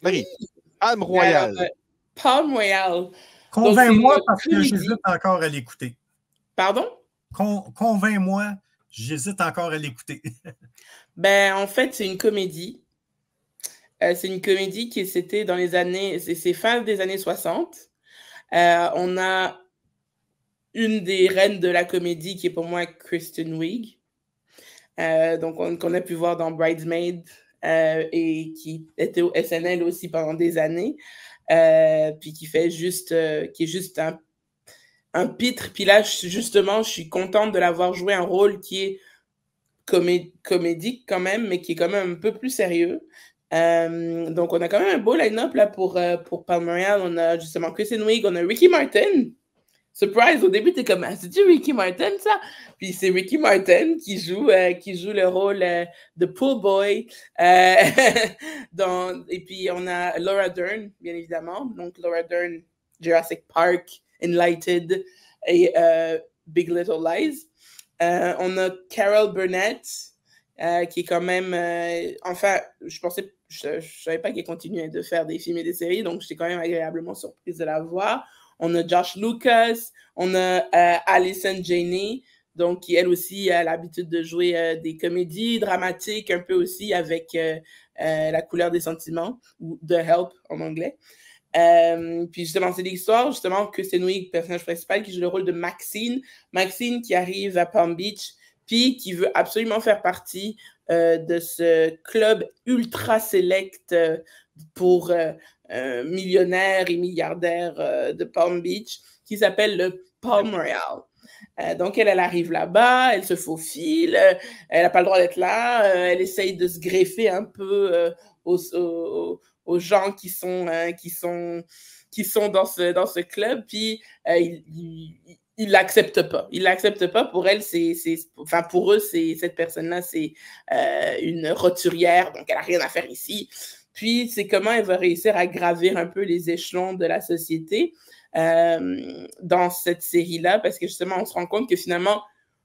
Marie, Palme Alors, Royale. Palm Royale. Convainc-moi parce que j'hésite encore à l'écouter. Pardon? Convainc-moi, j'hésite encore à l'écouter. Ben, en fait, c'est une comédie. C'est une comédie qui c'était dans les années, c'est fin des années 60. On a une des reines de la comédie qui est pour moi Kristen Wiig. Donc, qu'on a pu voir dans Bridesmaid et qui était au SNL aussi pendant des années. Puis qui fait juste, qui est juste un pitre. Puis là, justement, je suis contente de l'avoir joué un rôle qui est comédique quand même, mais qui est quand même un peu plus sérieux. Donc, on a quand même un beau line-up là pour Palm Royale. On a justement Kristen Wiig, on a Ricky Martin. Surprise, au début, t'es comme, ah, c'est-tu Ricky Martin, ça? Puis c'est Ricky Martin qui joue le rôle de Pool Boy. Et puis, on a Laura Dern, bien évidemment. Donc, Laura Dern, Jurassic Park, Enlightened et Big Little Lies. On a Carol Burnett, qui est quand même... enfin, je savais pas qu'elle continuait de faire des films et des séries, donc j'étais quand même agréablement surprise de la voir. On a Josh Lucas, on a Allison Janney, donc qui elle aussi a l'habitude de jouer des comédies dramatiques, un peu aussi avec La couleur des sentiments, ou The Help en anglais. Puis justement, c'est l'histoire, justement, que c'est Wiig, personnage principal, qui joue le rôle de Maxine. Maxine qui arrive à Palm Beach, puis qui veut absolument faire partie de ce club ultra select pour millionnaires et milliardaires de Palm Beach, qui s'appelle le Palm Royale. Donc, elle arrive là-bas, elle se faufile, elle n'a pas le droit d'être là, elle essaye de se greffer un peu aux gens qui sont dans ce club, puis ils l'acceptent pas. Ils l'acceptent pas. Pour elle, enfin pour eux, cette personne-là, c'est une roturière, donc elle a rien à faire ici. Puis c'est comment elle va réussir à gravir un peu les échelons de la société dans cette série-là, parce que justement, on se rend compte que finalement,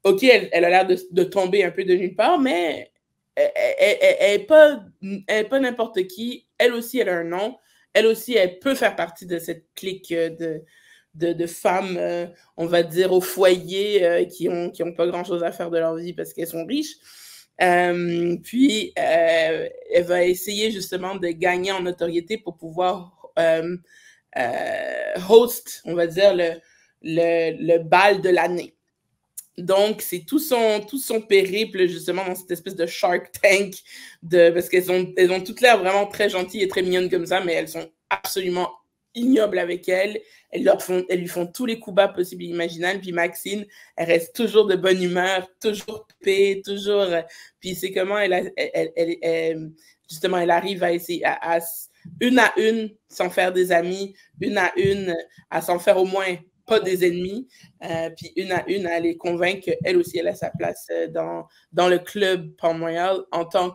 ok, elle a l'air de tomber un peu de nulle part, mais elle n'est pas n'importe qui. Elle aussi, elle a un nom. Elle aussi, elle peut faire partie de cette clique de femmes, on va dire, au foyer qui ont pas grand-chose à faire de leur vie parce qu'elles sont riches. Puis, elle va essayer justement de gagner en notoriété pour pouvoir host, on va dire, le bal de l'année. Donc, c'est tout son périple, justement, dans cette espèce de Shark Tank, parce qu'elles ont toutes l'air vraiment très gentilles et très mignonnes comme ça, mais elles sont absolument ignobles avec elle. Elles lui font tous les coups bas possibles et imaginables. Puis Maxine, elle reste toujours de bonne humeur, toujours paix, toujours... Puis c'est comment justement, elle arrive à essayer à une à une, s'en faire des amis, une à une, à s'en faire au moins pas des ennemis, puis une à une, à les convaincre qu'elle aussi, elle a sa place dans le club Palm Royale en tant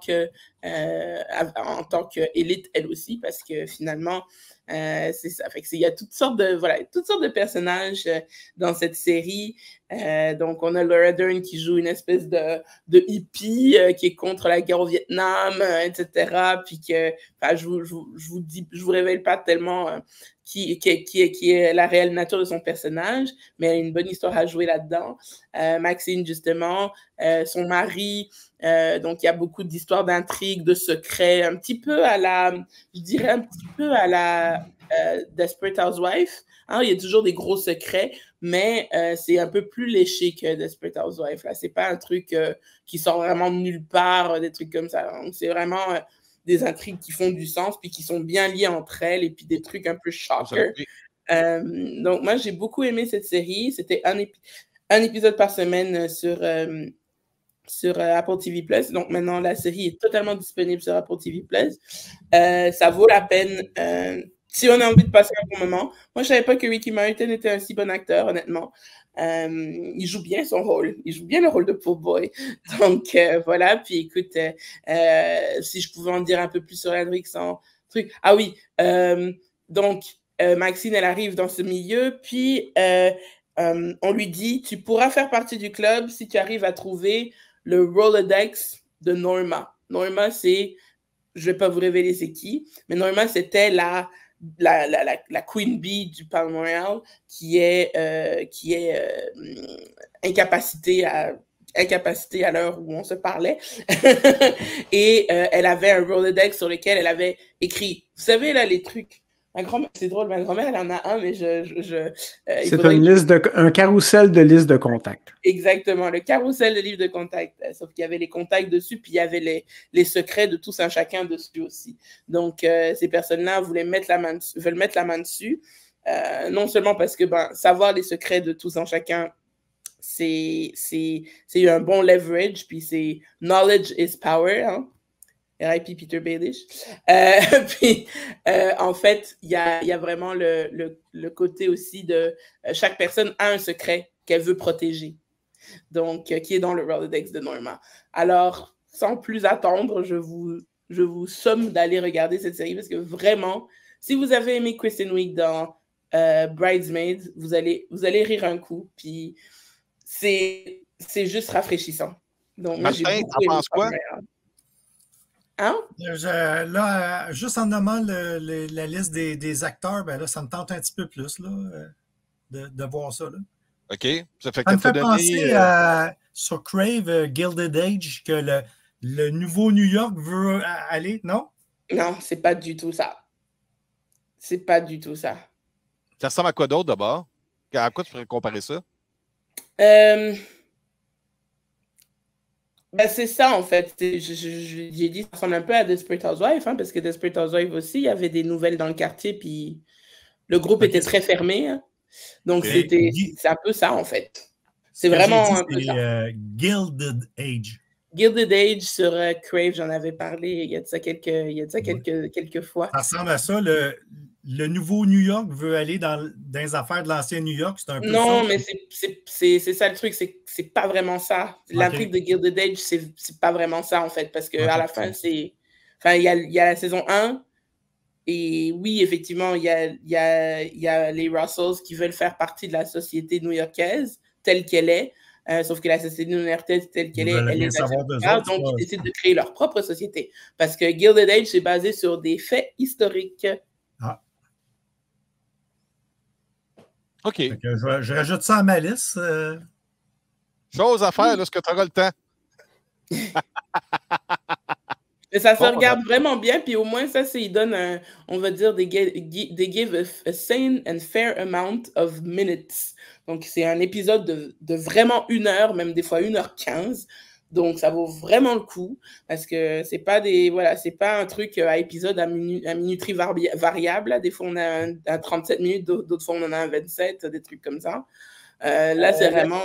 qu'élite, elle aussi, parce que finalement, c'est ça. Fait que il y a toutes sortes de personnages dans cette série. Donc, on a Laura Dern qui joue une espèce de hippie qui est contre la guerre au Vietnam, etc. Puis que, je vous révèle pas tellement qui est la réelle nature de son personnage, mais elle a une bonne histoire à jouer là-dedans. Maxine, justement, son mari, donc il y a beaucoup d'histoires d'intrigues, de secrets, un petit peu à la Desperate Housewives. Hein, il y a toujours des gros secrets, mais c'est un peu plus léché que Desperate Housewives. Là, c'est pas un truc qui sort vraiment de nulle part, des trucs comme ça. Donc, c'est vraiment des intrigues qui font du sens, puis qui sont bien liées entre elles, et puis des trucs un peu shockers. Donc, moi, j'ai beaucoup aimé cette série. C'était un épisode par semaine sur Apple TV+. Donc, maintenant, la série est totalement disponible sur Apple TV+. Ça vaut la peine si on a envie de passer un bon moment. Moi, je savais pas que Ricky Martin était un si bon acteur, honnêtement. Il joue bien son rôle. Il joue bien le rôle de Poor Boy. Donc, voilà. Puis, écoute, si je pouvais en dire un peu plus sur Henrik sans truc. Ah oui. Donc, Maxine, elle arrive dans ce milieu. Puis, on lui dit, tu pourras faire partie du club si tu arrives à trouver le Rolodex de Norma. Norma, c'est je vais pas vous révéler c'est qui, mais normalement, c'était la Queen Bee du Palm Royal qui est incapacitée à l'heure où on se parlait. Et elle avait un Rolodex sur lequel elle avait écrit, vous savez, là, les trucs. Ma grand-mère, c'est drôle, ma grand-mère, elle en a un, mais c'est un carrousel de listes de contacts. Exactement, le carrousel de livres de contacts. Sauf qu'il y avait les contacts dessus, puis il y avait les secrets de tous un chacun dessus aussi. Donc, ces personnes-là veulent mettre la main dessus. Non seulement parce que savoir les secrets de tous un chacun, c'est un bon leverage, puis c'est knowledge is power, hein? R.I.P. Peter Baelish. Puis, en fait, il y a vraiment le côté aussi de chaque personne a un secret qu'elle veut protéger, donc qui est dans le Rolodex de Norma. Alors, sans plus attendre, je vous somme d'aller regarder cette série parce que vraiment, si vous avez aimé Kristen Wiig dans Bridesmaids, vous allez rire un coup, puis c'est juste rafraîchissant. Donc, moi, j'ai beaucoup aimé quoi? Hein? Là, juste en nommant la liste des acteurs, ben là, ça me tente un petit peu plus là, de voir ça. Là. OK. Ça fait me fait penser sur Crave, Gilded Age, que le nouveau New York veut aller, non? Non, c'est pas du tout ça. C'est pas du tout ça. Ça ressemble à quoi d'autre d'abord? À quoi tu pourrais comparer ça? C'est ça, en fait. J'ai dit ça ressemble un peu à Desperate Housewives, hein, parce que Desperate Housewives aussi, il y avait des nouvelles dans le quartier, puis le groupe était très fermé. Hein. Donc, c'est un peu ça, en fait. C'est vraiment un peu ça. Gilded Age. Gilded Age sur Crave, j'en avais parlé il y a de ça quelques fois. Ça ressemble à ça. Le nouveau New York veut aller dans les affaires de l'ancien New York. C'est un peu non, mais c'est ça le truc, c'est pas vraiment ça. L'intrigue de Gilded Age, c'est pas vraiment ça, en fait, parce qu'à la fin, il y a la saison 1, et oui, effectivement, il y a les Russells qui veulent faire partie de la société new-yorkaise telle qu'elle est, sauf que la société new-yorkaise telle qu'elle est, elle est donc ils décident de créer leur propre société. Parce que Gilded Age, c'est basé sur des faits historiques. Ah. OK. Je rajoute ça à ma liste. Chose à faire lorsque tu auras le temps. Et ça se regarde vraiment bien, puis au moins, ça, ils donnent, on va dire, they give a sane and fair amount of minutes. Donc, c'est un épisode de vraiment 1 heure, même des fois 1h15. Donc, ça vaut vraiment le coup, parce que c'est pas c'est pas un truc à épisode à minuterie variable. Là. Des fois, on a un 37 minutes, d'autres fois, on en a un 27, des trucs comme ça. Là, c'est vraiment,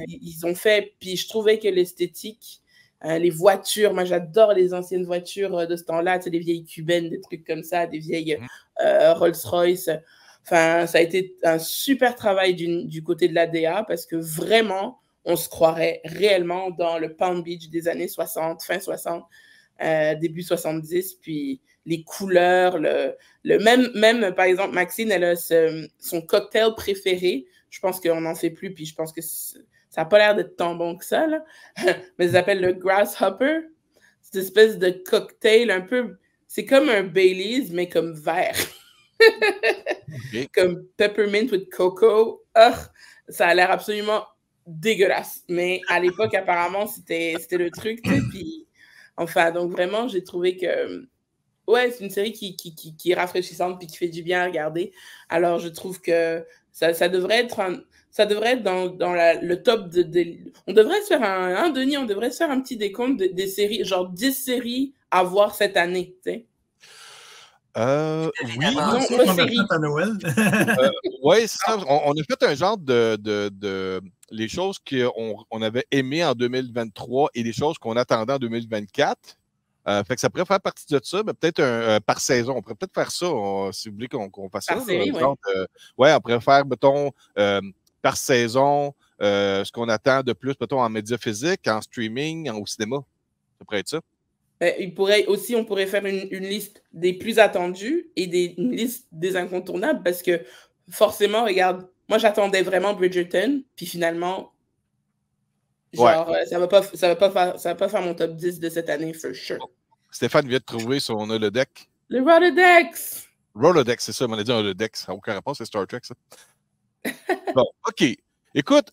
ils ont fait, puis je trouvais que l'esthétique, les voitures, moi j'adore les anciennes voitures de ce temps-là, tu sais, des vieilles cubaines, des trucs comme ça, des vieilles Rolls-Royce. Enfin, ça a été un super travail du côté de la DA parce que vraiment, on se croirait réellement dans le Palm Beach des années 60, fin 60, début 70, puis les couleurs, même par exemple, Maxine, elle a son cocktail préféré. Je pense qu'on n'en fait plus, puis je pense que ça n'a pas l'air d'être tant bon que ça, là. Mais ça s'appelle le Grasshopper. Cette espèce de cocktail un peu... C'est comme un Baileys, mais comme vert. Okay. Comme peppermint with cocoa. Ça a l'air absolument dégueulasse. Mais à l'époque, apparemment, c'était le truc. Puis, enfin, donc vraiment, j'ai trouvé que... Ouais, c'est une série qui est rafraîchissante puis qui fait du bien à regarder. Alors, je trouve que ça devrait être... Ça devrait être dans le top on devrait se faire Denis, on devrait se faire un petit décompte des séries, genre 10 séries à voir cette année, tu sais. Oui. On a fait à Noël. Oui, c'est ça. On a fait un genre de les choses qu'on avait aimées en 2023 et les choses qu'on attendait en 2024. Fait que ça pourrait faire partie de ça, mais peut-être par saison. On pourrait peut-être faire ça, si vous voulez qu'on fasse par ça. Série, ouais, on pourrait faire, mettons, par saison, ce qu'on attend de plus, mettons, en médias physiques, en streaming, au cinéma. Ça pourrait être ça. On pourrait faire une liste des plus attendus et une liste des incontournables parce que forcément, regarde, moi j'attendais vraiment Bridgerton, puis finalement, genre, ça va pas faire mon top 10 de cette année, for sure. Stéphane vient de trouver son holodeck. Le Rolodex! Rolodex, c'est ça, on a dit un holodeck. Ça n'a aucun rapport, c'est Star Trek, ça. Bon, OK. Écoute,